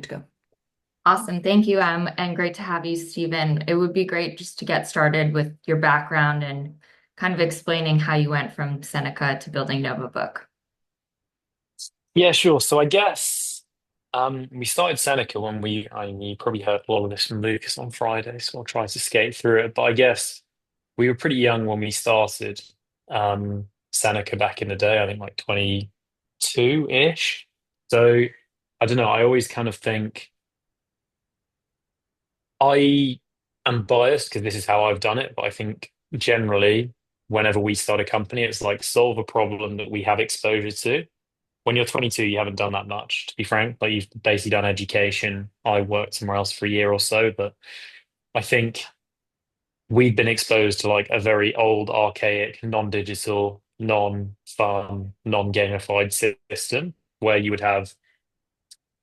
to go. Awesome. Thank you. And great to have you, Stephen. It would be great just to get started with your background and kind of explaining how you went from Seneca to building Novabook. Yeah, sure. So I guess we started Seneca when you probably heard a lot of this from Lucas on Friday, so I'll try to skate through it. But I guess we were pretty young when we started Seneca back in the day, I think like 22-ish. So I don't know, I always kind of think I am biased because this is how I've done it, but I think generally, whenever we start a company, it's like solve a problem that we have exposure to. When you're 22, you haven't done that much, to be frank. Like you've basically done education. I worked somewhere else for a year or so, but I think we've been exposed to like a very old, archaic, non-digital, non-fun, non-gamified system where you would have,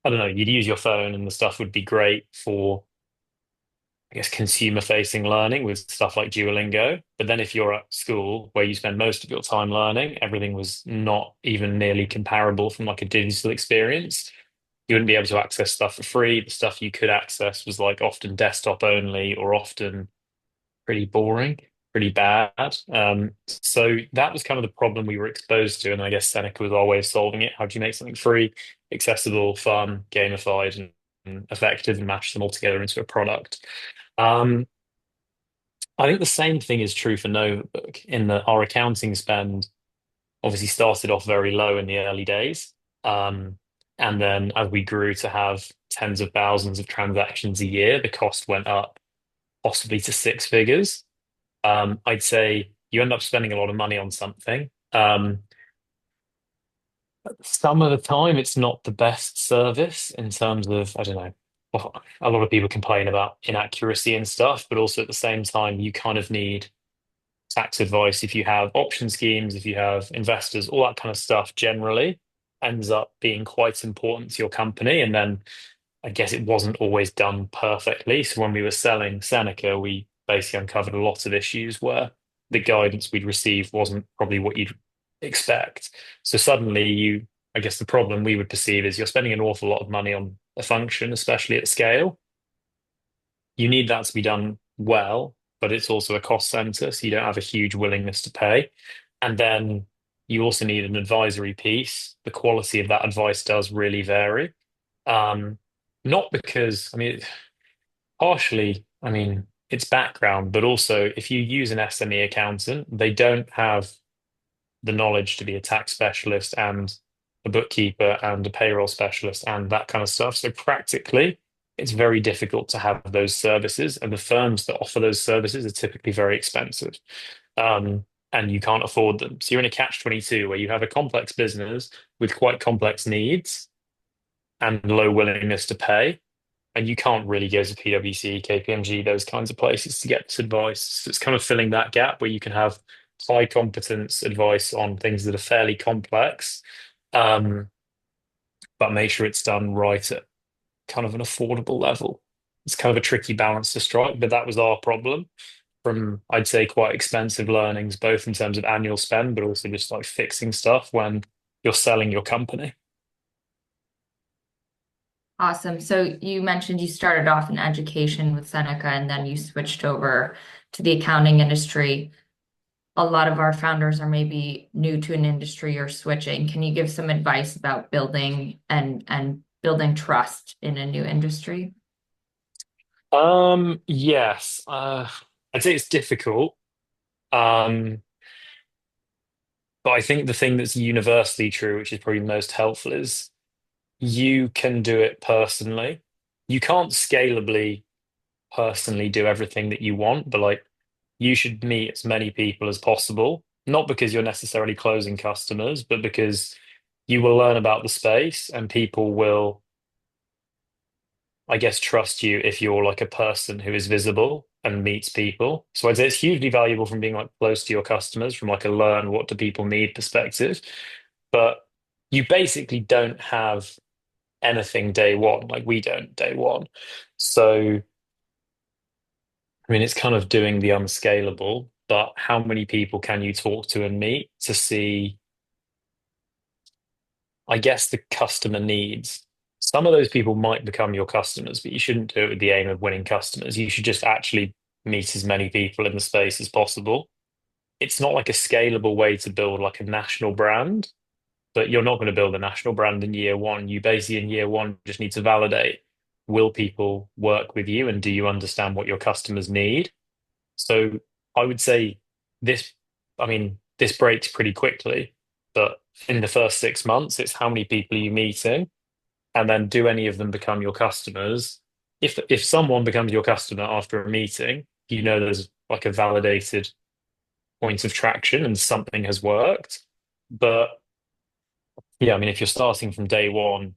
I don't know, you'd use your phone and the stuff would be great for, I guess, consumer-facing learning with stuff like Duolingo. But then if you're at school where you spend most of your time learning, everything was not even nearly comparable from like a digital experience. You wouldn't be able to access stuff for free. The stuff you could access was like often desktop only or often pretty boring, pretty bad. So that was kind of the problem we were exposed to. And I guess Seneca was our way of solving it. How do you make something free, accessible, fun, gamified, and effective and match them all together into a product? Um, I think the same thing is true for Novabook in that our accounting spend obviously started off very low in the early days. And then as we grew to have tens of thousands of transactions a year, the cost went up possibly to six figures. I'd say you end up spending a lot of money on something. Some of the time, it's not the best service in terms of, I don't know, well, a lot of people complain about inaccuracy and stuff, but also at the same time, you kind of need tax advice if you have option schemes, if you have investors, all that kind of stuff generally ends up being quite important to your company. And then I guess it wasn't always done perfectly. So when we were selling Seneca, we basically uncovered a lot of issues where the guidance we'd received wasn't probably what you'd expect. So suddenly I guess the problem we would perceive is you're spending an awful lot of money on a function, especially at scale. You need that to be done well, but it's also a cost center, so you don't have a huge willingness to pay. And then you also need an advisory piece. The quality of that advice does really vary. Um, Not because, I mean, partially, I mean, it's background, but also if you use an SME accountant, they don't have the knowledge to be a tax specialist and a bookkeeper and a payroll specialist and that kind of stuff. So practically, it's very difficult to have those services, and the firms that offer those services are typically very expensive, and you can't afford them. So you're in a catch-22 where you have a complex business with quite complex needs and low willingness to pay, and you can't really go to PwC, KPMG, those kinds of places to get this advice. So it's kind of filling that gap where you can have high competence advice on things that are fairly complex, um, but make sure it's done right at kind of an affordable level. It's kind of a tricky balance to strike, but that was our problem from, I'd say, quite expensive learnings, both in terms of annual spend, but also just like fixing stuff when you're selling your company. Awesome. So you mentioned you started off in education with Seneca and then you switched over to the accounting industry. A lot of our founders are maybe new to an industry or switching. Can you give some advice about building and building trust in a new industry? Yes, I'd say it's difficult. Um, but I think the thing that's universally true, which is probably most helpful, is you can do it personally. You can't scalably personally do everything that you want, but like you should meet as many people as possible, not because you're necessarily closing customers, but because you will learn about the space and people will, I guess, trust you if you're like a person who is visible and meets people. So I'd say it's hugely valuable from being like close to your customers, from like a learn what do people need perspective. But you basically don't have anything day one, like we don't day one. So, I mean, it's kind of doing the unscalable, but how many people can you talk to and meet to see, I guess, the customer needs? Some of those people might become your customers, but you shouldn't do it with the aim of winning customers. You should just actually meet as many people in the space as possible. It's not like a scalable way to build like a national brand, but you're not going to build a national brand in year one. You basically in year one just need to validate, will people work with you and do you understand what your customers need? So I would say this, I mean, this breaks pretty quickly, but in the first 6 months, it's how many people are you meeting? And then do any of them become your customers? If someone becomes your customer after a meeting, you know there's like a validated point of traction and something has worked. But yeah, I mean, if you're starting from day one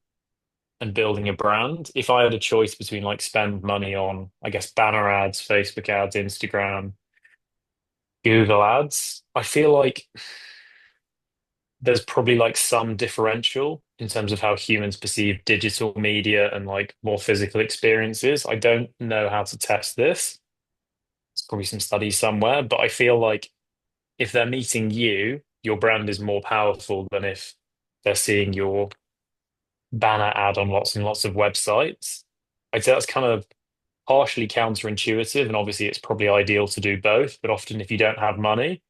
and building a brand, if I had a choice between like spend money on, I guess, banner ads, Facebook ads, Instagram, Google ads, I feel like there's probably like some differential in terms of how humans perceive digital media and like more physical experiences. I don't know how to test this. There's probably some studies somewhere, but I feel like if they're meeting you, your brand is more powerful than if they're seeing your banner ad on lots and lots of websites. I'd say that's kind of partially counterintuitive, and obviously it's probably ideal to do both, but often if you don't have money,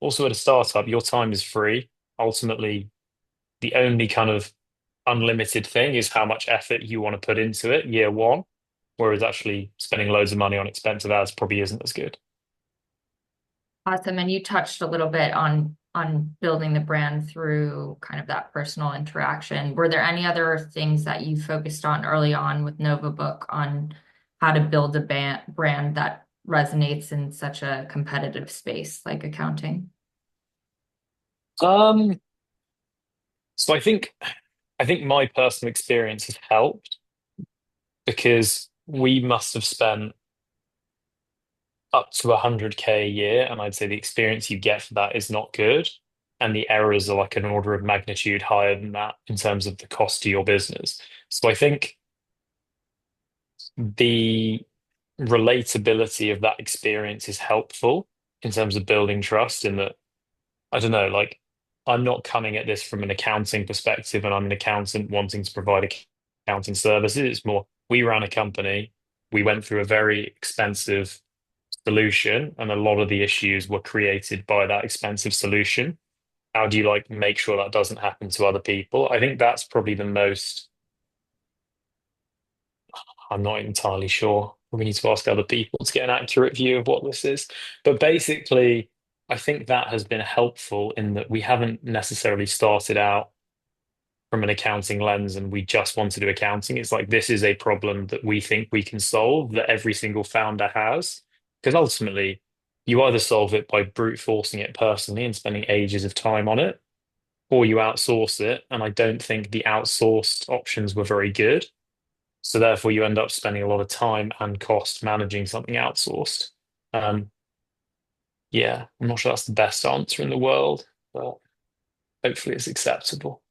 also at a startup, your time is free. Ultimately, the only kind of unlimited thing is how much effort you want to put into it year one, whereas actually spending loads of money on expensive ads probably isn't as good. Awesome. And you touched a little bit on building the brand through kind of that personal interaction. Were there any other things that you focused on early on with Novabook on how to build a brand that resonates in such a competitive space like accounting? Um, so I think my personal experience has helped because we must have spent up to 100K a year, and I'd say the experience you get for that is not good. And the errors are like an order of magnitude higher than that in terms of the cost to your business. So I think the relatability of that experience is helpful in terms of building trust in that, I don't know, like I'm not coming at this from an accounting perspective and I'm an accountant wanting to provide accounting services. It's more, we ran a company, we went through a very expensive solution, and a lot of the issues were created by that expensive solution. How do you like make sure that doesn't happen to other people? I think that's probably the most, I'm not entirely sure. We need to ask other people to get an accurate view of what this is. But basically, I think that has been helpful in that we haven't necessarily started out from an accounting lens and we just want to do accounting. It's like this is a problem that we think we can solve that every single founder has. Because ultimately, you either solve it by brute forcing it personally and spending ages of time on it, or you outsource it. And I don't think the outsourced options were very good. So therefore, you end up spending a lot of time and cost managing something outsourced. Um, yeah, I'm not sure that's the best answer in the world, but hopefully it's acceptable.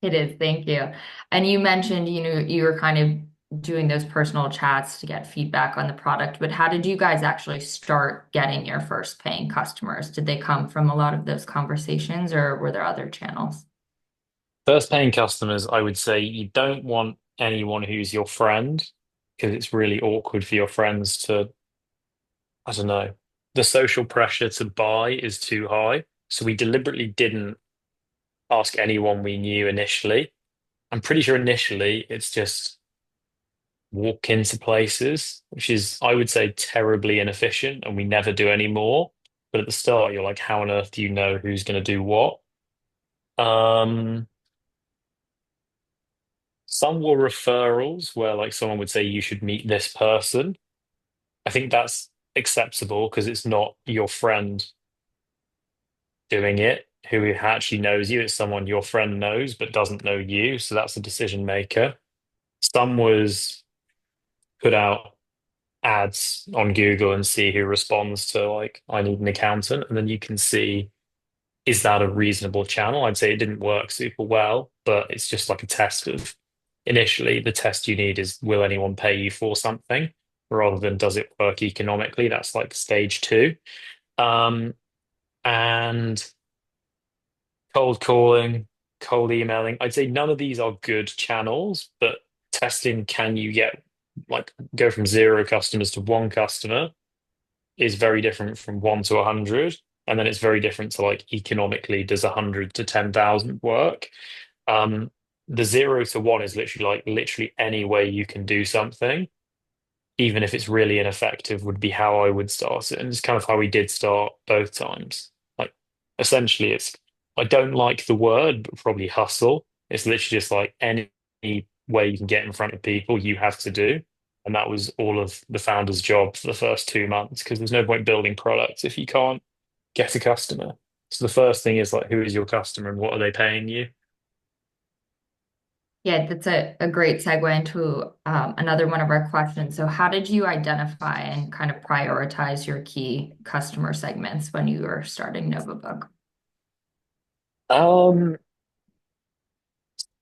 It is, thank you. And you mentioned, you were kind of doing those personal chats to get feedback on the product, but how did you guys actually start getting your first paying customers? Did they come from a lot of those conversations or were there other channels? First paying customers, I would say you don't want anyone who's your friend because it's really awkward for your friends to, I don't know, the social pressure to buy is too high. So we deliberately didn't ask anyone we knew initially. I'm pretty sure initially it's just walk into places, which is, I would say, terribly inefficient, and we never do anymore. But at the start, you're like, how on earth do you know who's going to do what? Um, some were referrals where like someone would say you should meet this person. I think that's acceptable because it's not your friend doing it who actually knows you. It's someone your friend knows but doesn't know you. So that's a decision maker. Some was put out ads on Google and see who responds to like, I need an accountant. And then you can see, is that a reasonable channel? I'd say it didn't work super well, but it's just like a test of initially the test you need is will anyone pay you for something rather than does it work economically? That's like stage two. And cold calling. cold emailing. I'd say none of these are good channels, but testing can you get like go from zero customers to one customer is very different from one to 100. And then it's very different to like economically, does 100 to 10,000 work? Um, the zero to one is literally like literally any way you can do something, even if it's really ineffective, would be how I would start it. And it's kind of how we did start both times. Like essentially it's I don't like the word, but probably hustle. It's literally just like any way you can get in front of people, you have to do. And that was all of the founder's job for the first 2 months, because there's no point building products if you can't get a customer. So the first thing is like, who is your customer and what are they paying you? Yeah, that's a great segue into another one of our questions. So, how did you identify and kind of prioritize your key customer segments when you were starting Novabook? Um,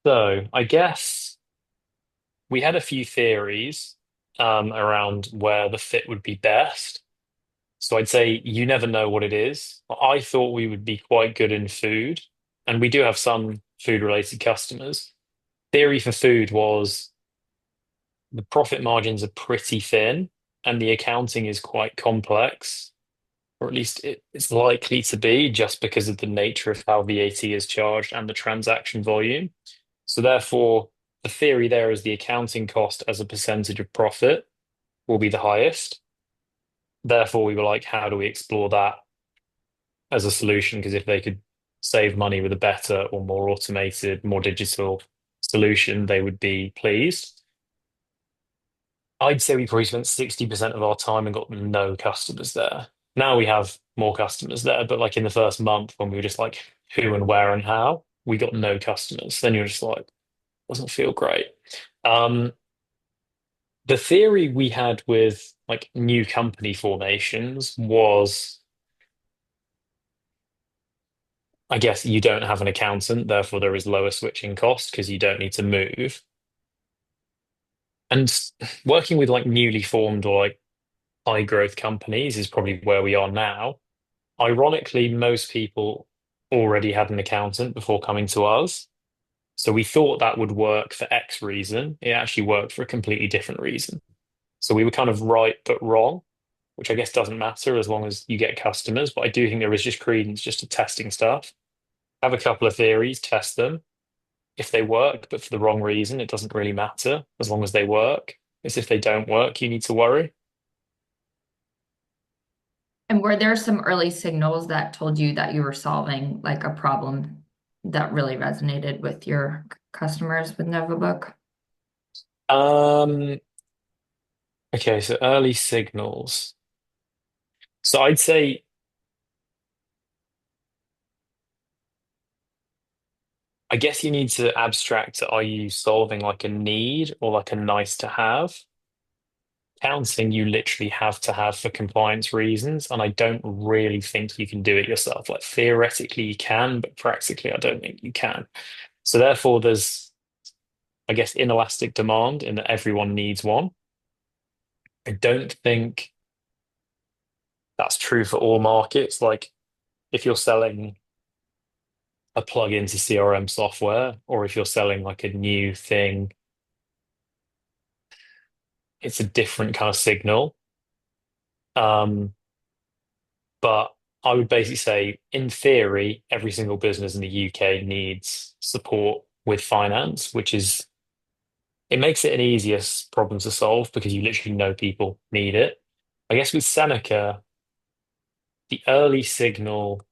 so I guess we had a few theories around where the fit would be best. So I'd say you never know what it is. I thought we would be quite good in food, and we do have some food related customers. Theory for food was the profit margins are pretty thin and the accounting is quite complex, or at least it's likely to be just because of the nature of how VAT is charged and the transaction volume. So therefore, the theory there is the accounting cost as a percentage of profit will be the highest. Therefore, we were like, how do we explore that as a solution? Because if they could save money with a better or more automated, more digital solution, they would be pleased. I'd say we probably spent 60% of our time and got no customers there. Now we have more customers there, but like in the first month when we were just like who and where and how, we got no customers. Then you're just like, doesn't feel great. Um, the theory we had with like new company formations was, I guess you don't have an accountant, therefore there is lower switching cost because you don't need to move. And working with like newly formed or like high growth companies is probably where we are now. Ironically, most people already had an accountant before coming to us. So we thought that would work for X reason. It actually worked for a completely different reason. So we were kind of right but wrong, which I guess doesn't matter as long as you get customers. But I do think there is just credence just to testing stuff. Have a couple of theories, test them. If they work, but for the wrong reason, it doesn't really matter as long as they work. It's if they don't work, you need to worry. And were there some early signals that told you that you were solving like a problem that really resonated with your customers with Novabook? Um, okay, so early signals. So I'd say, I guess you need to abstract to, are you solving like a need or like a nice to have? Counseling you literally have to have for compliance reasons, and I don't really think you can do it yourself. Like theoretically you can, but practically I don't think you can. So therefore there's, I guess, inelastic demand in that everyone needs one. I don't think that's true for all markets. Like if you're selling a plug-in to CRM software, or if you're selling like a new thing, it's a different kind of signal. Um, but I would basically say, in theory, every single business in the UK needs support with finance, which is it makes it an easier problem to solve because you literally know people need it. I guess with Seneca, the early signal,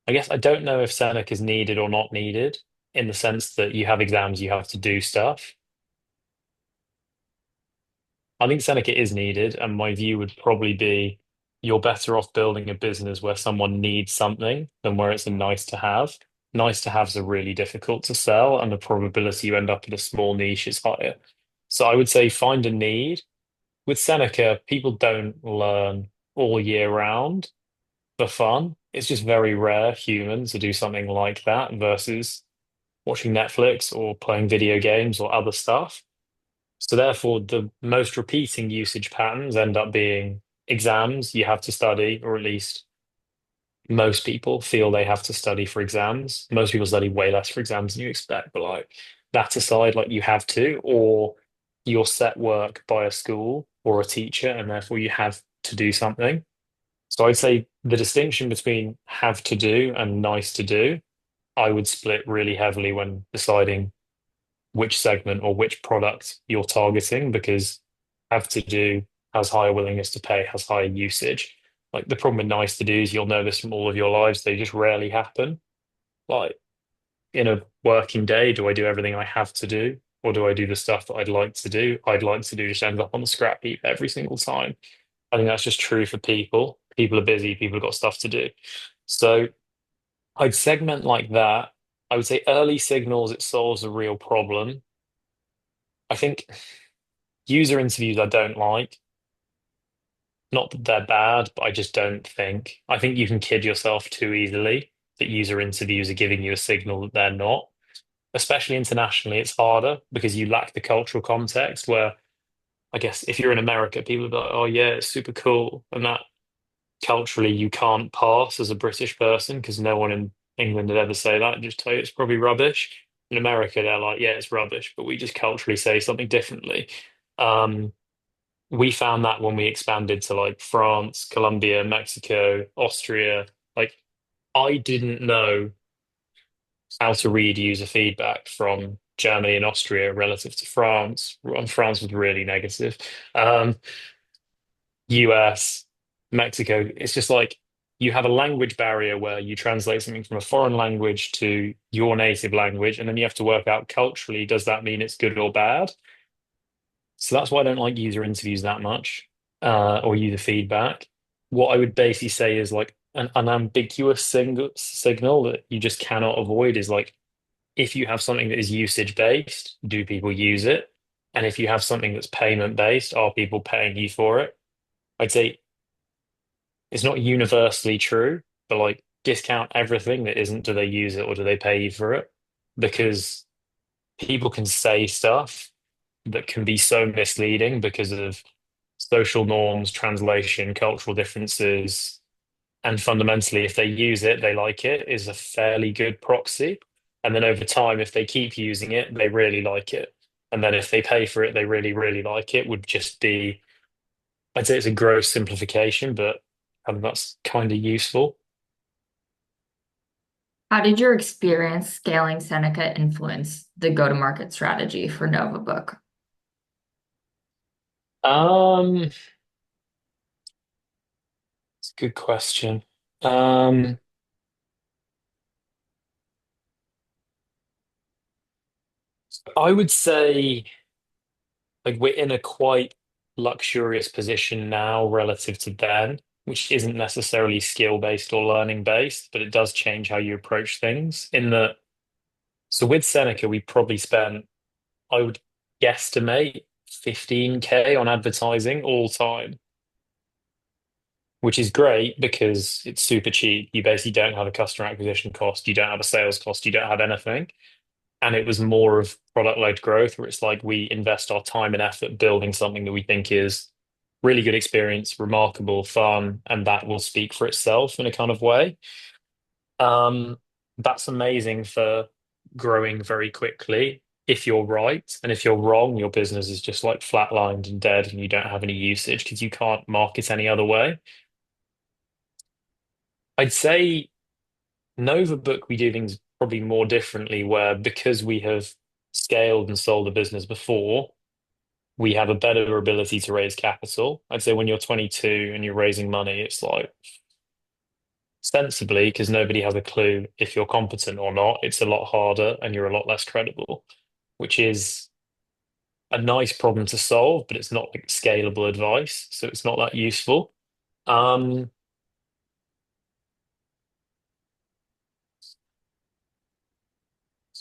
I guess I don't know if Seneca is needed or not needed in the sense that you have exams, you have to do stuff. I think Seneca is needed, and my view would probably be you're better off building a business where someone needs something than where it's a nice to have. Nice to haves are really difficult to sell, and the probability you end up in a small niche is higher. So I would say find a need. With Seneca, people don't learn all year round for fun. It's just very rare humans to do something like that versus watching Netflix or playing video games or other stuff. So therefore, the most repeating usage patterns end up being exams you have to study, or at least most people feel they have to study for exams. Most people study way less for exams than you expect, but like that aside, like you have to, or you're set work by a school or a teacher, and therefore you have to do something. So I'd say the distinction between have to do and nice to do, I would split really heavily when deciding which segment or which product you're targeting because have to do has higher willingness to pay, has higher usage. Like the problem with nice to do is you'll know this from all of your lives, they just rarely happen. Like in a working day, do I do everything I have to do? Or do I do the stuff that I'd like to do? I'd like to do just ends up on the scrap heap every single time. I think that's just true for people. People are busy, people have got stuff to do. So I'd segment like that. I would say early signals, it solves a real problem. I think user interviews I don't like. Not that they're bad, but I just don't think. I think you can kid yourself too easily that user interviews are giving you a signal that they're not. Especially internationally, it's harder because you lack the cultural context where I guess if you're in America, people are like, oh yeah, it's super cool. And that culturally you can't pass as a British person because no one in England would ever say that and just tell you it's probably rubbish. In America, they're like, yeah, it's rubbish, but we just culturally say something differently. Um, we found that when we expanded to like France, Colombia, Mexico, Austria, like I didn't know how to read user feedback from Germany and Austria relative to France. And France was really negative. Um, US, Mexico, it's just like you have a language barrier where you translate something from a foreign language to your native language, and then you have to work out culturally, does that mean it's good or bad? So that's why I don't like user interviews that much, or user feedback. What I would basically say is like an ambiguous signal that you just cannot avoid is like if you have something that is usage based, do people use it? And if you have something that's payment based, are people paying you for it? I'd say it's not universally true, but like discount everything that isn't do they use it or do they pay you for it? Because people can say stuff that can be so misleading because of social norms, translation, cultural differences. And fundamentally, if they use it, they like it, is a fairly good proxy. And then over time, if they keep using it, they really like it. And then if they pay for it, they really, really like it, would just be, I'd say it's a gross simplification, but that's kind of useful. How did your experience scaling Seneca influence the go-to-market strategy for Novabook? Um, it's a good question. Um, I would say like we're in a quite luxurious position now relative to then, which isn't necessarily skill based or learning based, but it does change how you approach things. In that, so with Seneca, we probably spent, I would guesstimate 15K on advertising all time, which is great because it's super cheap. You basically don't have a customer acquisition cost, you don't have a sales cost, you don't have anything. And it was more of product-led growth where it's like we invest our time and effort building something that we think is really good experience, remarkable, fun, and that will speak for itself in a kind of way. Um, that's amazing for growing very quickly if you're right. And if you're wrong, your business is just like flatlined and dead and you don't have any usage because you can't market any other way. I'd say Novabook, we do things probably more differently where because we have scaled and sold a business before, we have a better ability to raise capital. I'd say when you're 22 and you're raising money, it's like sensibly, because nobody has a clue if you're competent or not, it's a lot harder and you're a lot less credible, which is a nice problem to solve, but it's not like scalable advice. So it's not that useful. Um,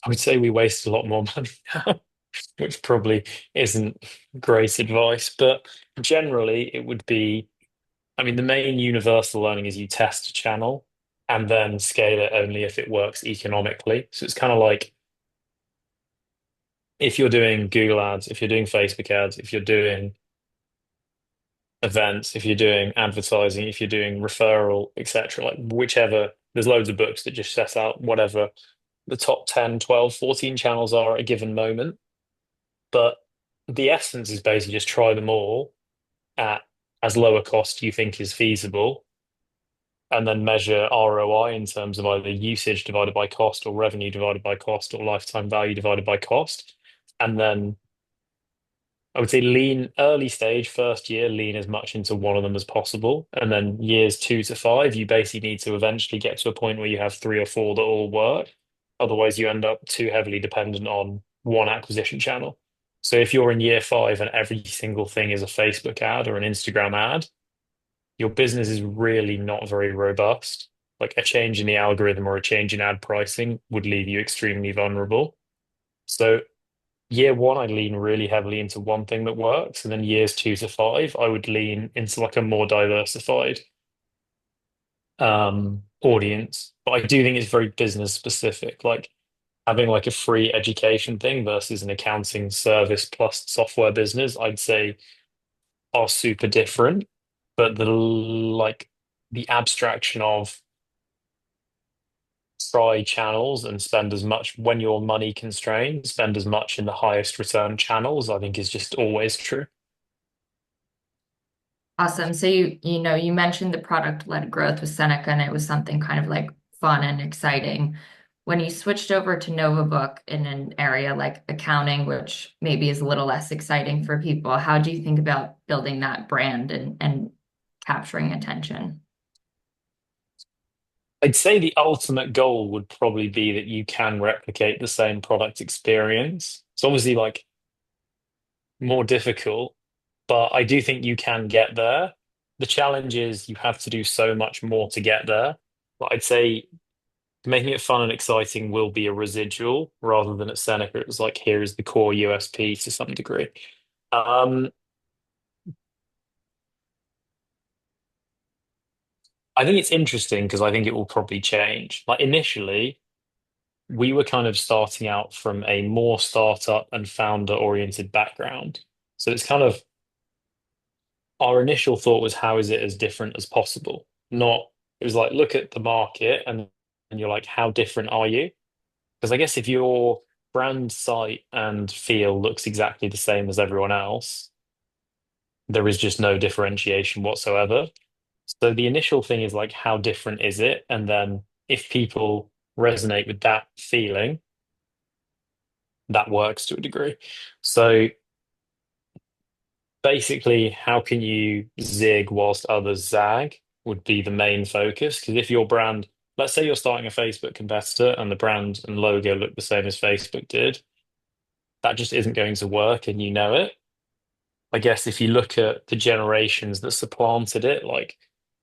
I would say we waste a lot more money now, which probably isn't great advice, but generally it would be, I mean, the main universal learning is you test a channel and then scale it only if it works economically. So it's kind of like if you're doing Google ads, if you're doing Facebook ads, if you're doing events, if you're doing advertising, if you're doing referral, etc., like whichever, there's loads of books that just set out whatever the top 10, 12, 14 channels are at a given moment. But the essence is basically just try them all at as low a cost you think is feasible, and then measure ROI in terms of either usage divided by cost or revenue divided by cost or lifetime value divided by cost. And then I would say lean early stage, first year, lean as much into one of them as possible. And then years 2 to 5, you basically need to eventually get to a point where you have three or four that all work. Otherwise, you end up too heavily dependent on one acquisition channel. So if you're in year 5 and every single thing is a Facebook ad or an Instagram ad, your business is really not very robust. Like a change in the algorithm or a change in ad pricing would leave you extremely vulnerable. So year 1, I lean really heavily into one thing that works, and then years 2 to 5, I would lean into like a more diversified audience. But I do think it's very business specific, like having like a free education thing versus an accounting service plus software business, I'd say are super different. But the abstraction of try channels and spend as much when you're money constrained, spend as much in the highest return channels, I think is just always true. Awesome. So you mentioned the product-led growth with Seneca, and it was something kind of like fun and exciting. When you switched over to Novabook in an area like accounting, which maybe is a little less exciting for people, how do you think about building that brand and capturing attention? I'd say the ultimate goal would probably be that you can replicate the same product experience. It's obviously like more difficult, but I do think you can get there. The challenge is you have to do so much more to get there. But I'd say making it fun and exciting will be a residual rather than at Seneca. It was like, here is the core USP to some degree. Um, I think it's interesting because I think it will probably change. Like initially, we were kind of starting out from a more startup and founder oriented background. So it's kind of our initial thought was, how is it as different as possible? Not, it was like, look at the market and you're like, how different are you? Because I guess if your brand site and feel looks exactly the same as everyone else, there is just no differentiation whatsoever. So the initial thing is like, how different is it? And then if people resonate with that feeling, that works to a degree. So basically, how can you zig whilst others zag would be the main focus. Because if your brand, let's say you're starting a Facebook competitor and the brand and logo look the same as Facebook did, that just isn't going to work and you know it. I guess if you look at the generations that supplanted it, like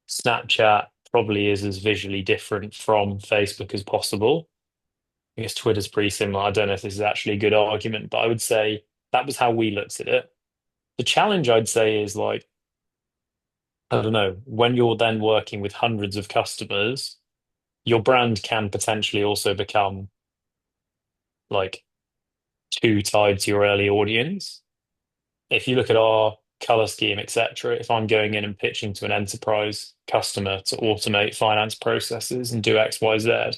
Snapchat probably is as visually different from Facebook as possible. I guess Twitter's pretty similar. I don't know if this is actually a good argument, but I would say that was how we looked at it. The challenge I'd say is like, I don't know, when you're then working with hundreds of customers, your brand can potentially also become like too tied to your early audience. If you look at our color scheme, etc., if I'm going in and pitching to an enterprise customer to automate finance processes and do X, Y, Z,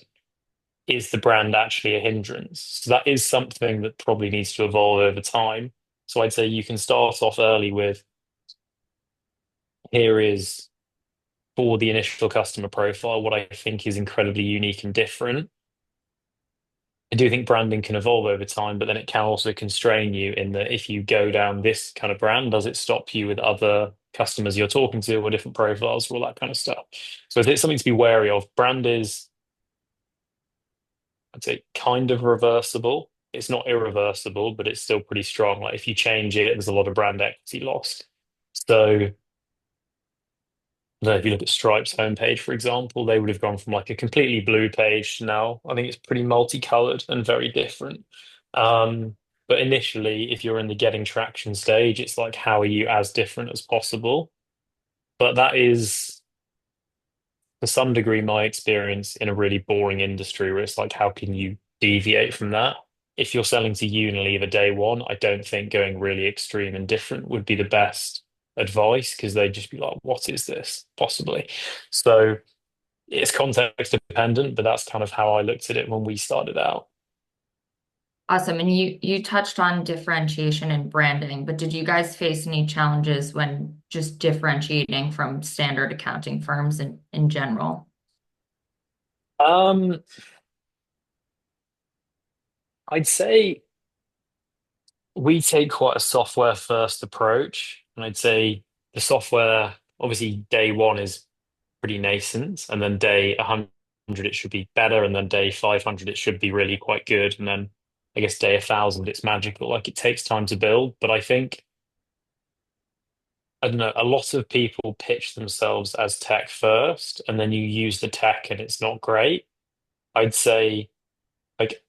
is the brand actually a hindrance? So that is something that probably needs to evolve over time. So I'd say you can start off early with, here is for the initial customer profile, what I think is incredibly unique and different. I do think branding can evolve over time, but then it can also constrain you in that if you go down this kind of brand, does it stop you with other customers you're talking to or different profiles or all that kind of stuff? So it's something to be wary of. Brand is, I'd say, kind of reversible. It's not irreversible, but it's still pretty strong. Like if you change it, there's a lot of brand equity lost. So I don't know if you look at Stripe's homepage, for example, they would have gone from like a completely blue page to now I think it's pretty multicolored and very different. But initially, if you're in the getting traction stage, it's like, how are you as different as possible? But that is, to some degree, my experience in a really boring industry where it's like, how can you deviate from that? If you're selling to Unilever day one, I don't think going really extreme and different would be the best advice because they'd just be like, what is this possibly? So it's context dependent, but that's kind of how I looked at it when we started out. Awesome. And you touched on differentiation and branding, but did you guys face any challenges when just differentiating from standard accounting firms in general? Um, I'd say we take quite a software first approach, and I'd say the software, obviously, day one is pretty nascent, and then day 100 it should be better, and then day 500 it should be really quite good, and then I guess day 1,000 it's magical. Like it takes time to build, but I think I don't know, a lot of people pitch themselves as tech first, and then you use the tech and it's not great. I'd say like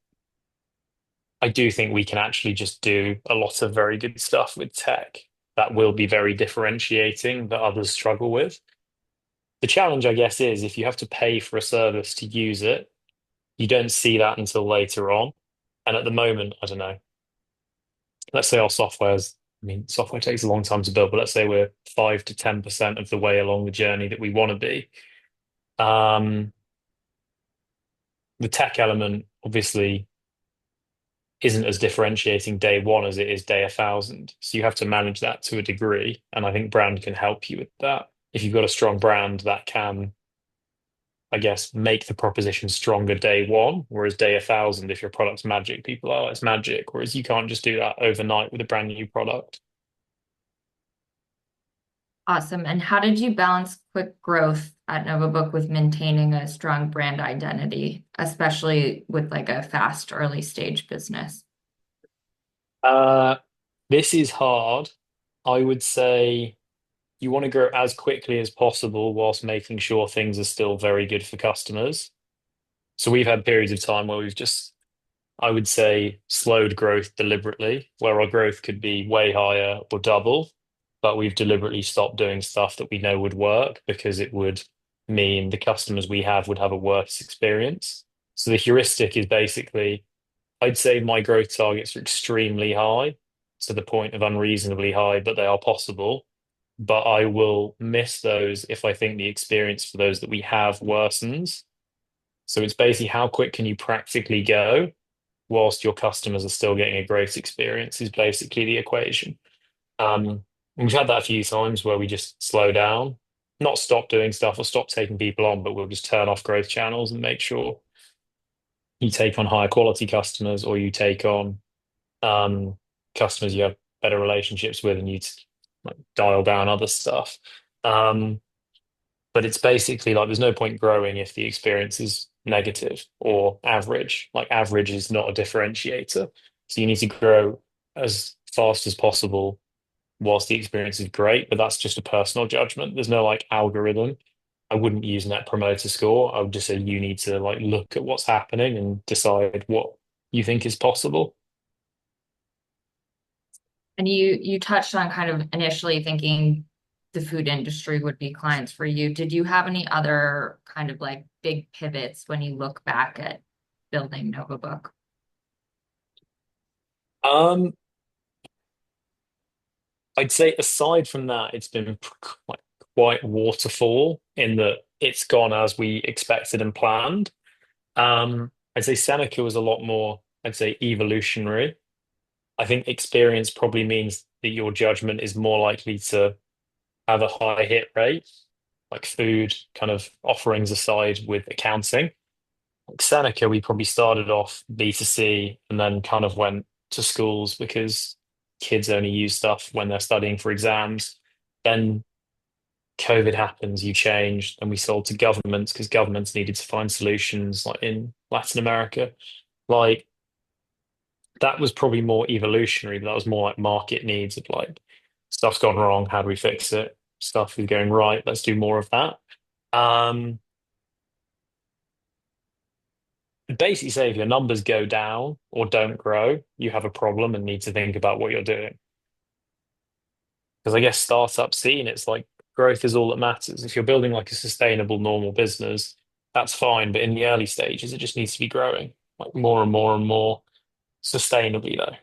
I do think we can actually just do a lot of very good stuff with tech that will be very differentiating that others struggle with. The challenge, I guess, is if you have to pay for a service to use it, you don't see that until later on. And at the moment, I don't know, let's say our software's, I mean, software takes a long time to build, but let's say we're 5 to 10% of the way along the journey that we want to be. Um, the tech element obviously isn't as differentiating day one as it is day 1,000. So you have to manage that to a degree. And I think brand can help you with that. If you've got a strong brand that can, I guess, make the proposition stronger day one, whereas day 1,000, if your product's magic, people are, it's magic. Whereas you can't just do that overnight with a brand new product. Awesome. And how did you balance quick growth at Novabook with maintaining a strong brand identity, especially with like a fast early stage business? Uh, this is hard. I would say you want to grow as quickly as possible whilst making sure things are still very good for customers. So we've had periods of time where we've just, I would say, slowed growth deliberately, where our growth could be way higher or double, but we've deliberately stopped doing stuff that we know would work because it would mean the customers we have would have a worse experience. So the heuristic is basically, I'd say my growth targets are extremely high to the point of unreasonably high, but they are possible. But I will miss those if I think the experience for those that we have worsens. So it's basically how quick can you practically go whilst your customers are still getting a great experience is basically the equation. And we've had that a few times where we just slow down, not stop doing stuff or stop taking people on, but we'll just turn off growth channels and make sure you take on higher quality customers or you take on um, customers you have better relationships with and like dial down other stuff. Um, but it's basically like there's no point growing if the experience is negative or average. Like average is not a differentiator. So you need to grow as fast as possible whilst the experience is great, but that's just a personal judgment. There's no like algorithm. I wouldn't use net promoter score. I would just say you need to like look at what's happening and decide what you think is possible. And you touched on kind of initially thinking the food industry would be clients for you. Did you have any other kind of like big pivots when you look back at building Novabook? Um, I'd say aside from that, it's been like quite waterfall in that it's gone as we expected and planned. I'd say Seneca was a lot more, I'd say, evolutionary. I think experience probably means that your judgment is more likely to have a high hit rate, like food kind of offerings aside with accounting. Like Seneca, we probably started off B2C and then kind of went to schools because kids only use stuff when they're studying for exams. Then COVID happens, you changed, and we sold to governments because governments needed to find solutions like in Latin America. Like that was probably more evolutionary. That was more like market needs of like stuff's gone wrong, how do we fix it? Stuff is going right, let's do more of that. Um, basically say if your numbers go down or don't grow, you have a problem and need to think about what you're doing. Because I guess startup scene, it's like growth is all that matters. If you're building like a sustainable, normal business, that's fine. But in the early stages, it just needs to be growing, like more and more and more sustainably, though.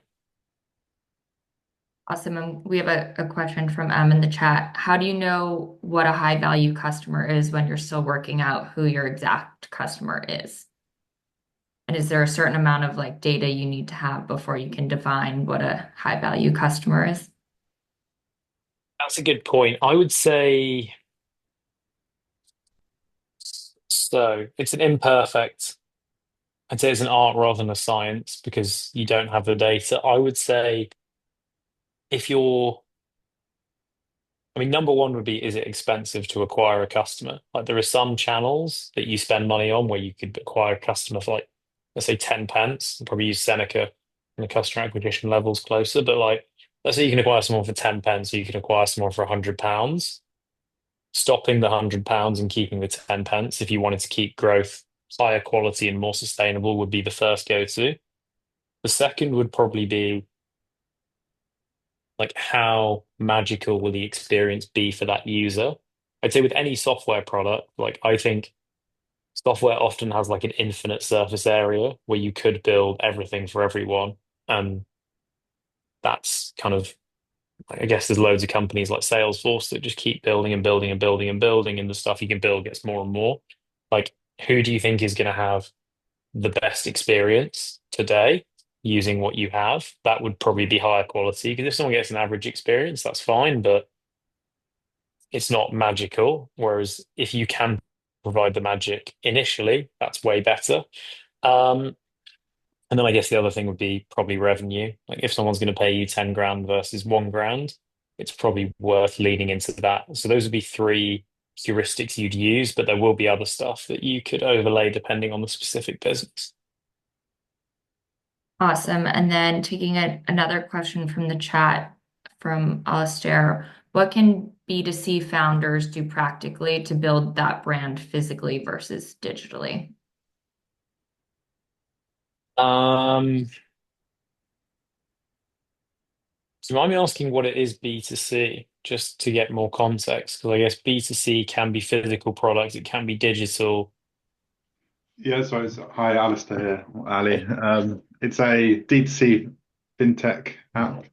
Awesome. And we have a question from M in the chat. How do you know what a high value customer is when you're still working out who your exact customer is? And is there a certain amount of like data you need to have before you can define what a high value customer is? That's a good point. I would say so. It's an imperfect. I'd say it's an art rather than a science because you don't have the data. I would say if you're, I mean, number one would be, is it expensive to acquire a customer? Like there are some channels that you spend money on where you could acquire a customer for like, let's say 10 pence, probably use Seneca and the customer acquisition levels closer. But like, let's say you can acquire someone for 10 pence, or you can acquire someone for £100. Stopping the £100 and keeping the 10 pence, if you wanted to keep growth higher quality and more sustainable, would be the first go-to. The second would probably be like how magical will the experience be for that user? I'd say with any software product, like I think software often has like an infinite surface area where you could build everything for everyone. And that's kind of, I guess there's loads of companies like Salesforce that just keep building and building and building and building, and the stuff you can build gets more and more. Like, who do you think is going to have the best experience today using what you have? That would probably be higher quality because if someone gets an average experience, that's fine, but it's not magical. Whereas if you can provide the magic initially, that's way better. Um, and then I guess the other thing would be probably revenue. Like if someone's going to pay you 10 grand versus 1 grand, it's probably worth leaning into that. So those would be three heuristics you'd use, but there will be other stuff that you could overlay depending on the specific business. Awesome. And then taking another question from the chat from Alistair, what can B2C founders do practically to build that brand physically versus digitally? Um, so mind me asking what it is B2C, just to get more context, because I guess B2C can be physical products, it can be digital. Yeah, so hi, Alistair here, or Ali. It's a D2C fintech app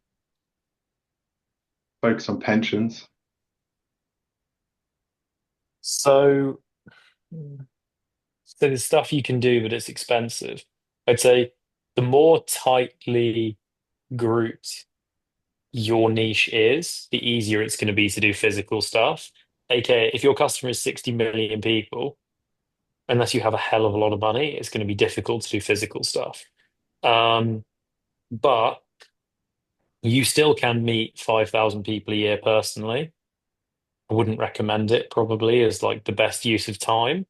focused on pensions. So, so there's stuff you can do, but it's expensive. I'd say the more tightly grouped your niche is, the easier it's going to be to do physical stuff. AKA, if your customer is 60 million people, unless you have a hell of a lot of money, it's going to be difficult to do physical stuff. But you still can meet 5,000 people a year personally. I wouldn't recommend it probably as like the best use of time,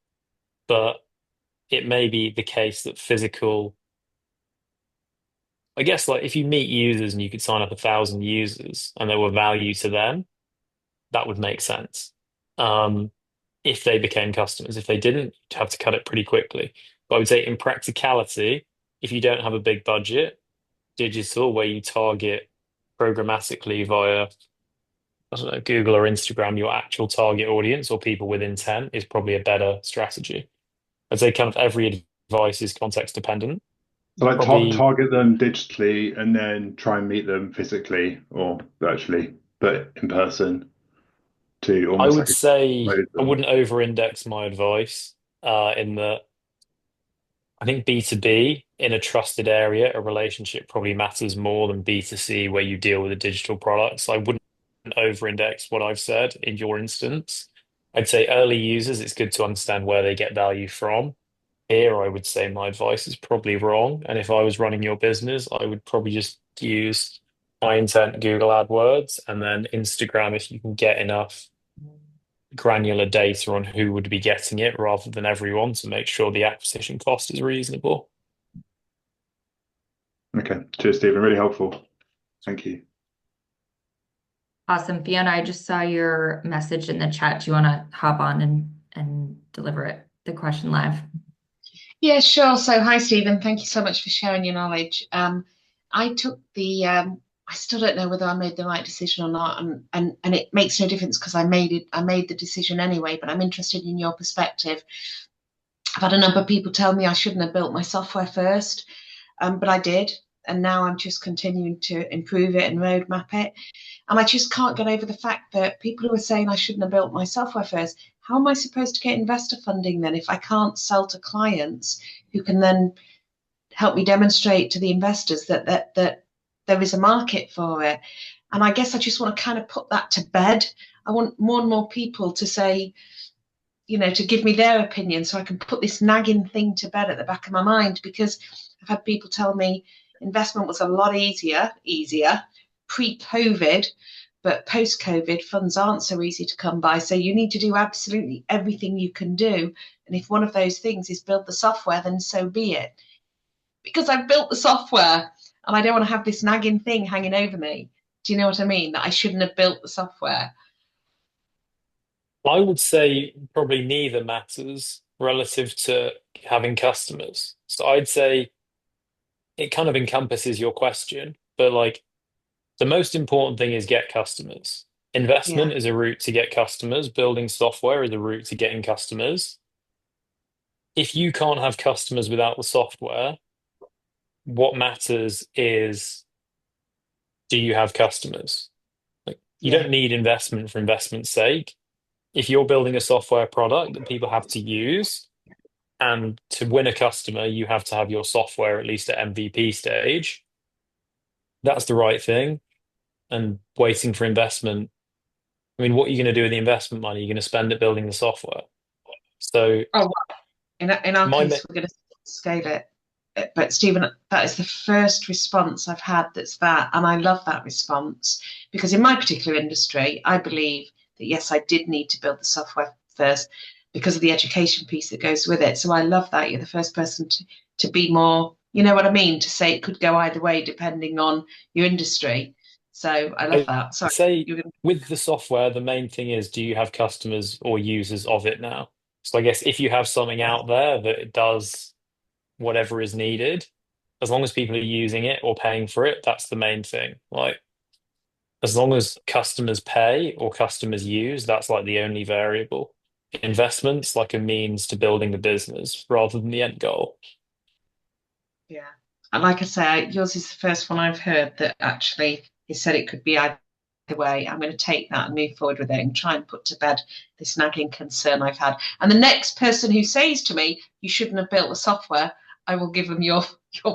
but it may be the case that physical, I guess like if you meet users and you could sign up 1,000 users and there were value to them, that would make sense. Um, if they became customers. If they didn't, you'd have to cut it pretty quickly. But I would say in practicality, if you don't have a big budget, digital where you target programmatically via, I don't know, Google or Instagram, your actual target audience or people with intent is probably a better strategy. I'd say kind of every advice is context dependent. So like Probably, target them digitally and then try and meet them physically or virtually, but in person to I almost would like say expose I them. wouldn't over-index my advice in that I think B2B in a trusted area, a relationship probably matters more than B2C where you deal with a digital product. So I wouldn't over-index what I've said in your instance. I'd say early users, it's good to understand where they get value from. Here, I would say my advice is probably wrong. And if I was running your business, I would probably just use high intent Google AdWords and then Instagram if you can get enough granular data on who would be getting it rather than everyone to make sure the acquisition cost is reasonable. Okay, cheers, Stephen. Really helpful. Thank you. Awesome. Fiona, I just saw your message in the chat. Do you want to hop on and deliver the question live? Yeah, sure. So, hi, Stephen. Thank you so much for sharing your knowledge. I took the. I still don't know whether I made the right decision or not, and it makes no difference because I made it. I made the decision anyway. But I'm interested in your perspective. I've had a number of people tell me I shouldn't have built my software first, but I did. and now I'm just continuing to improve it and roadmap it. And I just can't get over the fact that people who are saying I shouldn't have built my software first, how am I supposed to get investor funding then if I can't sell to clients who can then help me demonstrate to the investors that there is a market for it? And I guess I just want to kind of put that to bed. I want more and more people to say, to give me their opinion so I can put this nagging thing to bed at the back of my mind, because I've had people tell me investment was a lot easier pre-COVID, but post-COVID funds aren't so easy to come by. So you need to do absolutely everything you can do. And if one of those things is build the software, then so be it. Because I've built the software and I don't want to have this nagging thing hanging over me. Do you know what I mean? That I shouldn't have built the software. I would say probably neither matters relative to having customers. So I'd say it kind of encompasses your question, but like the most important thing is get customers. Yeah, Investment is a route to get customers, building software is a route to getting customers. If you can't have customers without the software, what matters is, do you have customers? Like, you yeah, don't need investment for investment's sake. If you're building a software product that people have to use, and to win a customer, you have to have your software at least at MVP stage, that's the right thing. And waiting for investment, I mean, what are you going to do with the investment money? You're going to spend it building the software. So Oh, in our my, case, we're going to scale it. But Stephen, that is the first response I've had that's that. And I love that response because in my particular industry, I believe that, yes, I did need to build the software first because of the education piece that goes with it. So I love that. You're the first person to be more, you know what I mean? To say it could go either way depending on your industry. So I love I'd that. Sorry, say you're going to. with the software, the main thing is, do you have customers or users of it now? So I guess if you have something Yeah, out there that it does whatever is needed, as long as people are using it or paying for it, that's the main thing. Like, as long as customers pay or customers use, that's like the only variable. Investments like a means to building the business rather than the end goal. yeah. And like I say, yours is the first one I've heard that actually he said it could be either way. I'm going to take that and move forward with it and try and put to bed this nagging concern I've had. And the next person who says to me, you shouldn't have built the software, I will give them your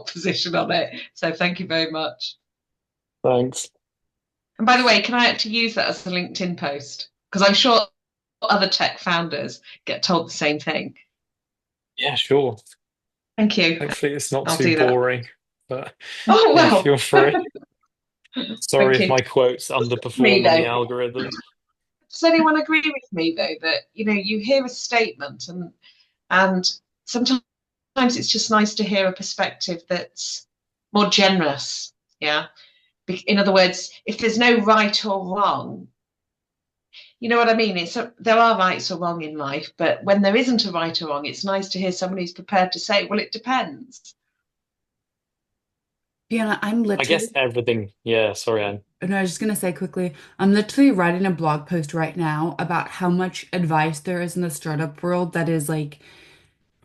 position on it. So thank you very much. Thanks. And by the way, can I actually use that as a LinkedIn post? Because I'm sure other tech founders get told the same thing. Yeah, sure. Thank you. Hopefully it's not I'll too do that. boring, but Oh, yeah, well. feel free. Sorry Thank if you. my quotes Me, underperform on the though. algorithm. Does anyone agree with me, though, that, you hear a statement and sometimes it's just nice to hear a perspective that's more generous. Yeah. In other words, if there's no right or wrong, you know what I mean? There are rights or wrong in life, but when there isn't a right or wrong, it's nice to hear someone who's prepared to say, well, it depends. Fiona, I'm I guess literally, everything, yeah, sorry, Anne. no, I was just gonna say quickly, I'm literally writing a blog post right now about how much advice there is in the startup world that is like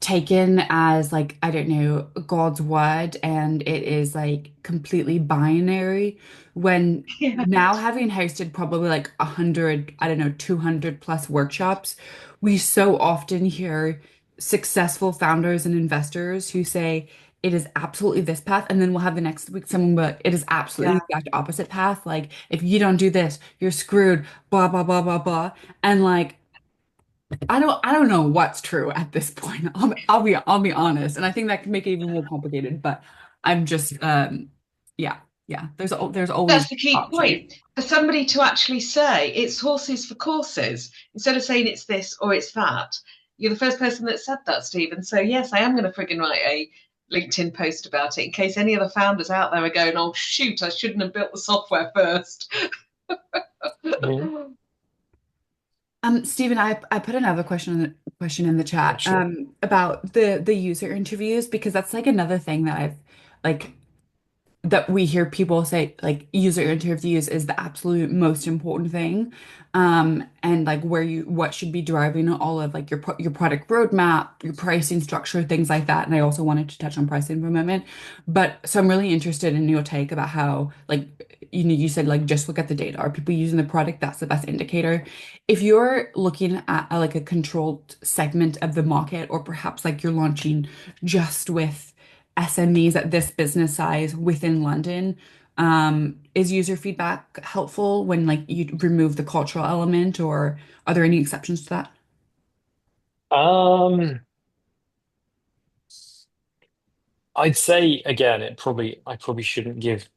taken as like, I don't know, God's word and it is like completely binary when Yeah. now having hosted probably like 100, I don't know, 200 plus workshops, we so often hear successful founders and investors who say it is absolutely this path, and then we'll have the next week someone but it is absolutely Yeah. the exact opposite path. Like if you don't do this, you're screwed, blah blah blah blah blah. And like I don't know what's true at this point. I'll be honest, and I think that can make it even more complicated. But I'm just yeah yeah. There's always That's the key options. point. For somebody to actually say it's horses for courses, instead of saying it's this or it's that, you're the first person that said that, Stephen. So, yes, I am going to frigging write a LinkedIn post about it in case any other founders out there are going, oh, shoot, I shouldn't have built the software first. Mhm. Stephen, I put another question in the Yeah, chat sure. about the user interviews because that's like another thing that I've like that we hear people say like user interviews is the absolute most important thing. And like what should be driving all of like your product roadmap, your pricing structure, things like that. And I also wanted to touch on pricing for a moment. But so I'm really interested in your take about how like you said like just look at the data. Are people using the product? That's the best indicator. If you're looking at like a controlled segment of the market, or perhaps like you're launching just with SMEs at this business size within London. Is user feedback helpful when like you remove the cultural element, or are there any exceptions to that? Um, I'd say again, I probably shouldn't give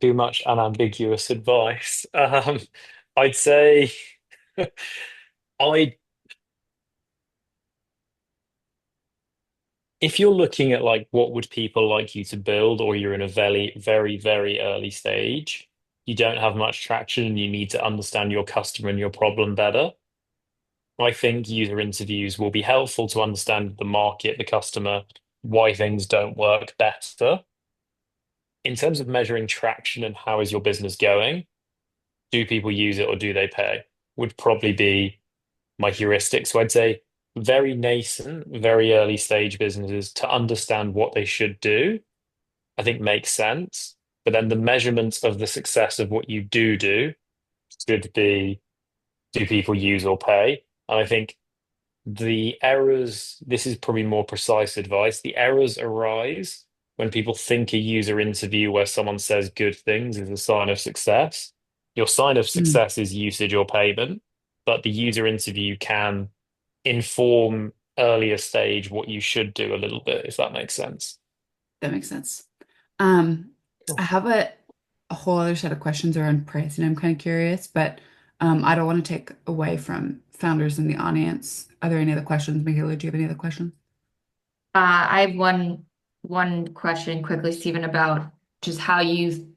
too much unambiguous advice. I'd say I if you're looking at like what would people like you to build, or you're in a very early stage, you don't have much traction and you need to understand your customer and your problem better. I think user interviews will be helpful to understand the market, the customer, why things don't work better. In terms of measuring traction and how is your business going, do people use it or do they pay? Would probably be my heuristic. So I'd say very nascent, very early stage businesses to understand what they should do, I think makes sense. But then the measurements of the success of what you do should be, do people use or pay? And I think the errors, this is probably more precise advice. The errors arise when people think a user interview where someone says good things is a sign of success. Your sign of Mm, success is usage or payment, but the user interview can inform earlier stage what you should do a little bit, if that makes sense. that makes sense. Um, I Cool. have a whole other set of questions around pricing. I'm kind of curious, but I don't want to take away from founders in the audience. Are there any other questions, Michaela? Do you have any other questions? I have one question quickly, Stephen, about just how you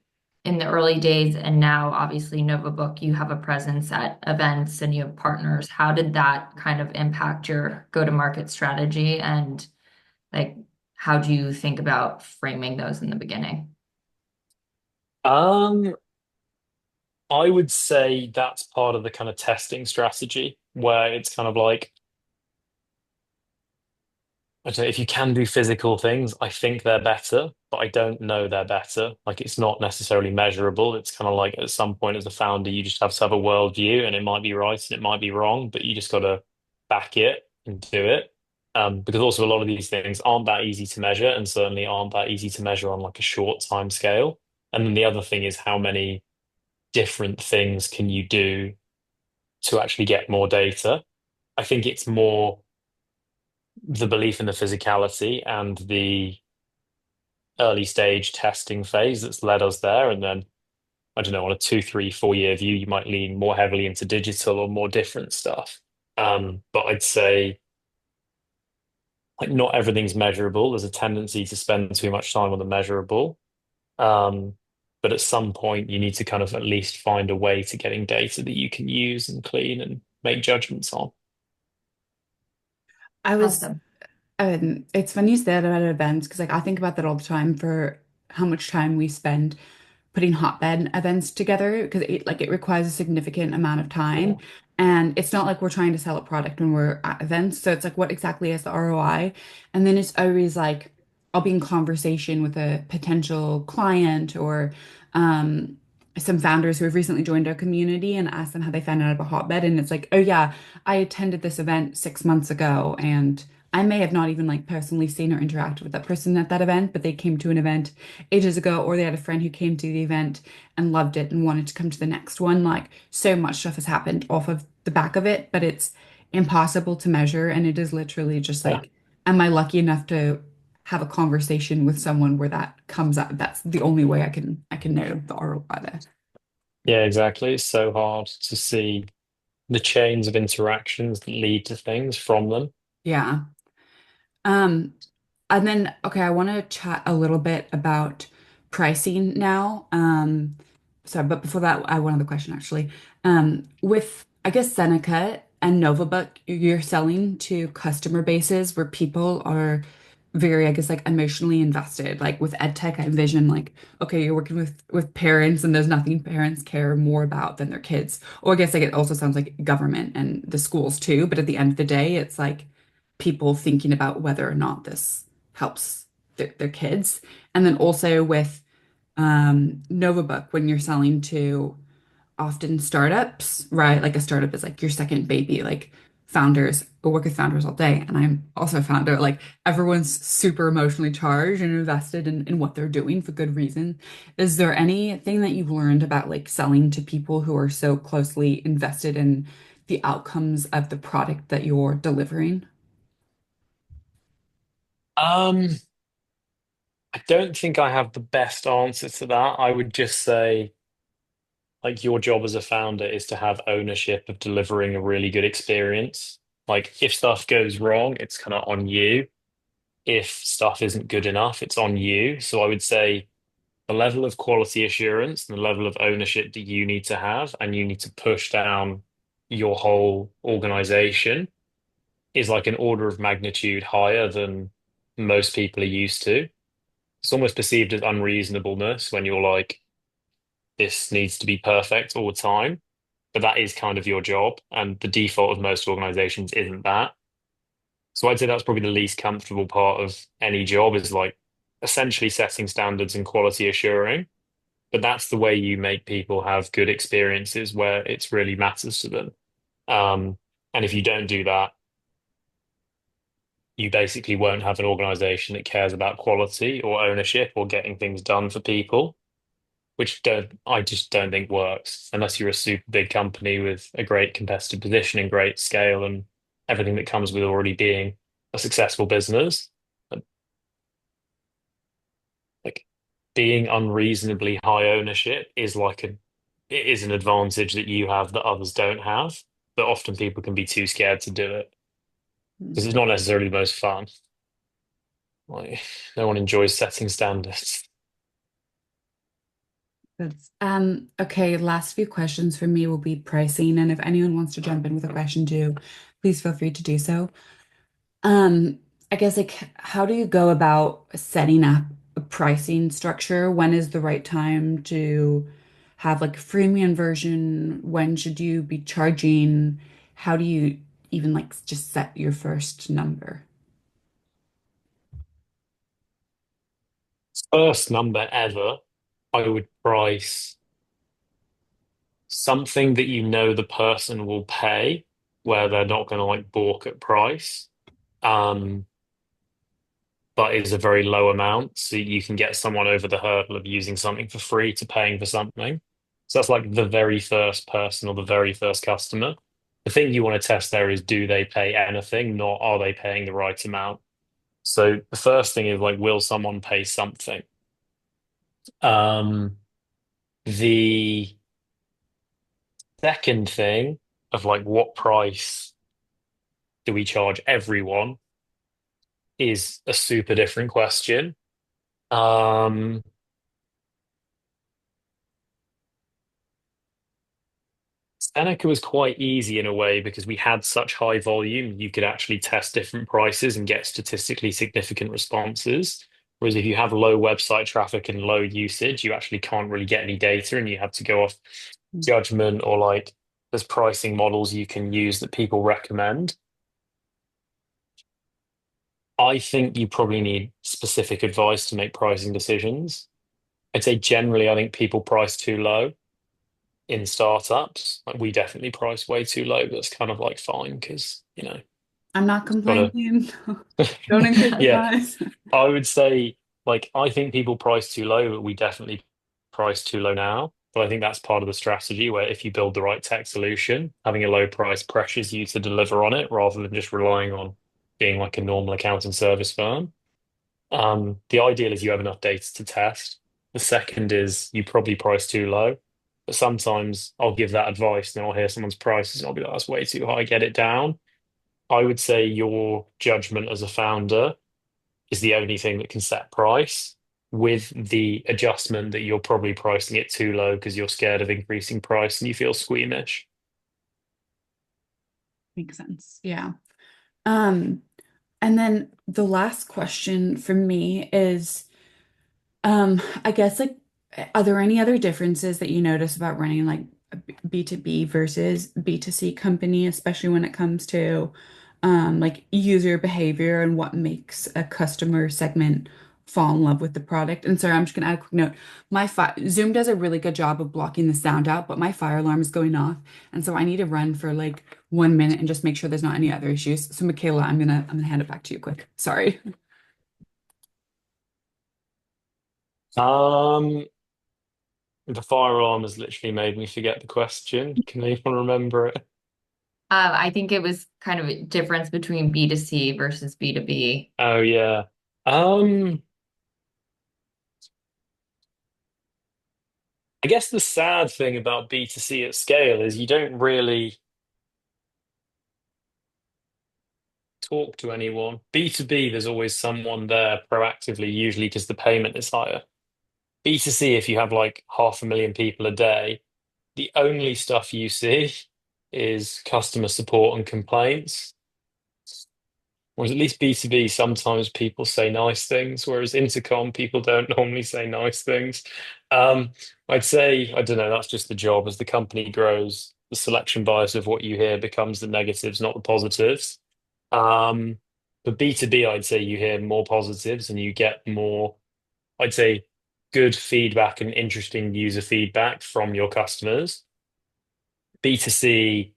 in the early days and now obviously Novabook, you have a presence at events and you have partners. How did that kind of impact your go-to-market strategy, and like how do you think about framing those in the beginning? Um, I would say that's part of the kind of testing strategy where it's kind of like, I don't know, if you can do physical things, I think they're better, but I don't know they're better. Like it's not necessarily measurable. It's kind of like at some point as a founder, you just have to have a worldview and it might be right and it might be wrong, but you just got to back it and do it. Because also a lot of these things aren't that easy to measure and certainly aren't that easy to measure on like a short time scale. And then the other thing is how many different things can you do to actually get more data? I think it's more the belief in the physicality and the early stage testing phase that's led us there. And then, I don't know, on a 2, 3, 4 year view, you might lean more heavily into digital or more different stuff. But I'd say like not everything's measurable. There's a tendency to spend too much time on the measurable. Um, but at some point, you need to kind of at least find a way to getting data that you can use and clean and make judgments on. I was Awesome. It's funny you say that about events because like I think about that all the time for how much time we spend putting hotbed events together because it requires a significant amount of time, Yeah. and it's not like we're trying to sell a product when we're at events. So it's like what exactly is the ROI? And then it's always like I'll be in conversation with a potential client or um some founders who have recently joined our community and ask them how they found out about hotbed, and it's like, oh yeah, I attended this event 6 months ago, and I may have not even like personally seen or interacted with that person at that event, but they came to an event ages ago, or they had a friend who came to the event and loved it and wanted to come to the next one. Like so much stuff has happened off of the back of it, but it's impossible to measure. And it is literally just Yeah. like, am I lucky enough to have a conversation with someone where that comes up? That's the only way I can know the ROI there. Yeah, exactly. It's so hard to see the chains of interactions that lead to things from them. Yeah. Um, And then, okay, I want to chat a little bit about pricing now. Sorry, but before that, I have one other question actually. With, I guess, Seneca and Novabook, you're selling to customer bases where people are very, I guess, like emotionally invested. Like with ed tech, I envision like, okay, you're working with parents, and there's nothing parents care more about than their kids. Or I guess like it also sounds like government and the schools too. But at the end of the day, it's like people thinking about whether or not this helps their kids. And then also with Novabook, when you're selling to often startups, right? Like a startup is like your second baby, like founders, I work with founders all day, and I'm also a founder. Like everyone's super emotionally charged and invested in what they're doing for good reason. Is there anything that you've learned about like selling to people who are so closely invested in the outcomes of the product that you're delivering? Um, I don't think I have the best answer to that. I would just say, like, your job as a founder is to have ownership of delivering a really good experience. Like, if stuff goes wrong, it's kind of on you. If stuff isn't good enough, it's on you. So I would say the level of quality assurance and the level of ownership that you need to have, and you need to push down your whole organization, is like an order of magnitude higher than most people are used to. It's almost perceived as unreasonableness when you're like, this needs to be perfect all the time. But that is kind of your job. And the default of most organizations isn't that. So I'd say that's probably the least comfortable part of any job, is like essentially setting standards and quality assuring. But that's the way you make people have good experiences where it's really matters to them. Um, and if you don't do that, you basically won't have an organization that cares about quality or ownership or getting things done for people, which don't I just don't think works unless you're a super big company with a great competitive position and great scale and everything that comes with already being a successful business. But, like, being unreasonably high ownership is like it is an advantage that you have that others don't have, but often people can be too scared to do it because it's not necessarily the most fun. Like, no one enjoys setting standards. That's okay. Last few questions for me will be pricing, and if anyone wants to jump in with a question too, please feel free to do so. Um, I guess like how do you go about setting up a pricing structure? When is the right time to have like a freemium version? When should you be charging? How do you even like just set your first number? First number ever, I would price something that you know the person will pay, where they're not going to like balk at price, um, but is a very low amount, so you can get someone over the hurdle of using something for free to paying for something. So that's like the very first person or the very first customer. The thing you want to test there is, do they pay anything, not are they paying the right amount? So the first thing is like, will someone pay something? Um, the second thing of like, what price do we charge everyone, is a super different question. Um, Seneca was quite easy in a way because we had such high volume, you could actually test different prices and get statistically significant responses. Whereas if you have low website traffic and low usage, you actually can't really get any data and you have to go off judgment, or like there's pricing models you can use that people recommend. I think you probably need specific advice to make pricing decisions. I'd say generally, I think people price too low in startups. Like, we definitely price way too low, but it's kind of like fine because, I'm not gotta, complaining. Don't increase the yeah, price. I would say, like, I think people price too low, but we definitely price too low now. But I think that's part of the strategy, where if you build the right tech solution, having a low price pressures you to deliver on it rather than just relying on being like a normal accounting service firm. The ideal is you have enough data to test. The second is you probably price too low. But sometimes I'll give that advice and I'll hear someone's prices and I'll be like, that's way too high, get it down. I would say your judgment as a founder is the only thing that can set price, with the adjustment that you're probably pricing it too low because you're scared of increasing price and you feel squeamish. Makes sense. Yeah. Um, And then the last question for me is, I guess like, are there any other differences that you notice about running like a B2B versus B2C company, especially when it comes to like user behavior and what makes a customer segment fall in love with the product? And sorry, I'm just gonna add a quick note. My fi Zoom does a really good job of blocking the sound out, but my fire alarm is going off, and so I need to run for like 1 minute and just make sure there's not any other issues. So Michaela, I'm gonna hand it back to you quick. Sorry. Um, the fire alarm has literally made me forget the question. Can anyone remember it? I think it was kind of a difference between B2C versus B2B. Oh yeah. Um, I guess the sad thing about B2C at scale is you don't really talk to anyone. B2B, there's always someone there proactively, usually because the payment is higher. B2C, if you have like 500,000 people a day, the only stuff you see is customer support and complaints. Whereas at least B2B, sometimes people say nice things, whereas intercom, people don't normally say nice things. Um, I'd say, I don't know, that's just the job. As the company grows, the selection bias of what you hear becomes the negatives, not the positives. Um, but B2B, I'd say you hear more positives and you get more, I'd say, good feedback and interesting user feedback from your customers. B2C,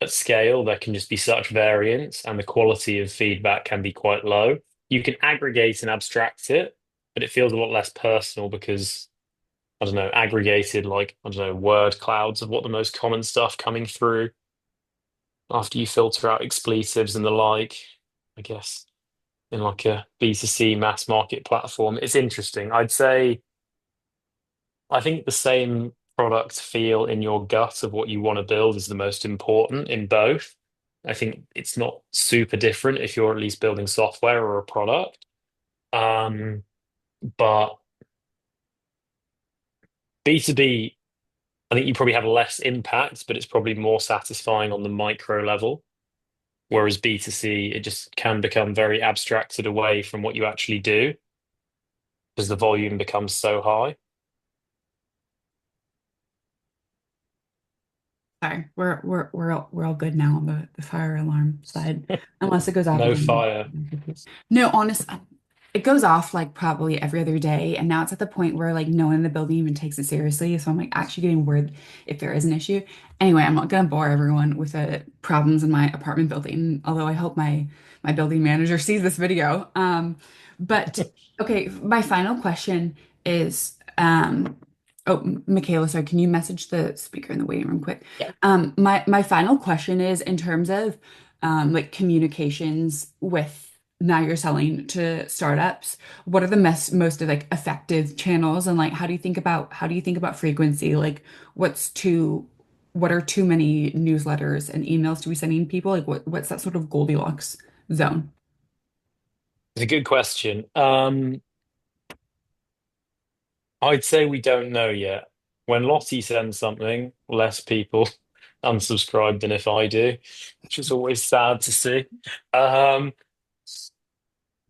at scale, there can just be such variance, and the quality of feedback can be quite low. You can aggregate and abstract it, but it feels a lot less personal because, I don't know, aggregated, like, I don't know, word clouds of what the most common stuff coming through after you filter out expletives and the like, I guess, in like a B2C mass market platform. It's interesting. I'd say, I think the same product feel in your gut of what you want to build is the most important in both. I think it's not super different if you're at least building software or a product. Um, but B2B, I think you probably have less impact, but it's probably more satisfying on the micro level. Whereas B2C, it just can become very abstracted away from what you actually do because the volume becomes so high. Sorry, we're all good now on the fire alarm side, unless it goes off No again. fire. No, honest, it goes off like probably every other day, and now it's at the point where like no one in the building even takes it seriously. So I'm like actually getting worried if there is an issue. Anyway, I'm not gonna bore everyone with the problems in my apartment building, although I hope my building manager sees this video. But okay, my final question is oh, Michaela, sorry, can you message the speaker in the waiting room quick? Yeah. My final question is in terms of like communications with now you're selling to startups. What are the most like effective channels and like how do you think about frequency? Like what are too many newsletters and emails to be sending people? Like what's that sort of Goldilocks zone? It's a good question. I'd say we don't know yet. When Lottie sends something, less people unsubscribe than if I do, which is always sad to see. Um,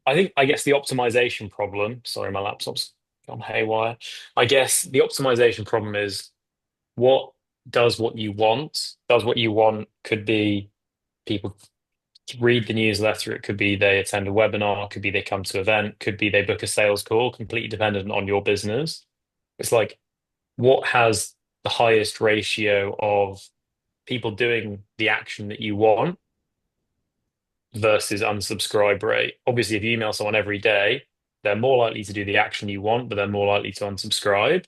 I guess the optimization problem, sorry, my laptop's gone haywire. I guess the optimization problem is what does what you want. Does what you want could be people read the newsletter, it could be they attend a webinar, could be they come to an event, could be they book a sales call, completely dependent on your business. It's like what has the highest ratio of people doing the action that you want versus unsubscribe rate. Obviously, if you email someone every day, they're more likely to do the action you want, but they're more likely to unsubscribe.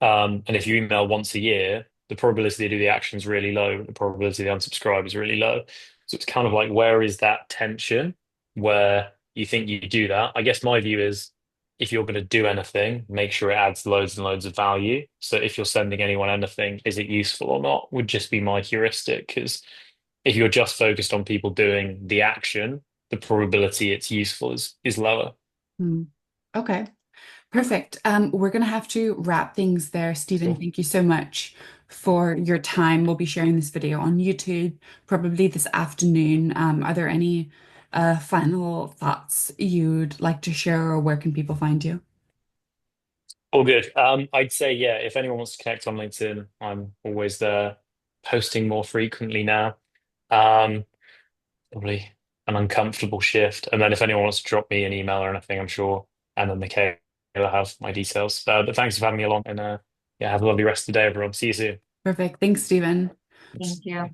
And if you email once a year, the probability they do the action is really low. The probability they unsubscribe is really low. So it's kind of like, where is that tension where you think you do that? I guess my view is if you're going to do anything, make sure it adds loads and loads of value. So if you're sending anyone anything, is it useful or not? Would just be my heuristic. Because if you're just focused on people doing the action, the probability it's useful is lower. Hmm. Okay. Perfect. We're going to have to wrap things there. Stephen, Cool. thank you so much for your time. We'll be sharing this video on YouTube probably this afternoon. Are there any final thoughts you'd like to share, or where can people find you? All good. I'd say, yeah, if anyone wants to connect on LinkedIn, I'm always there, posting more frequently now. Um, Probably an uncomfortable shift. And then if anyone wants to drop me an email or anything, I'm sure Emma and Michaela have my details. But thanks for having me along, and yeah, have a lovely rest of the day, everyone. See you soon. Perfect. Thanks, Stephen. Thank you.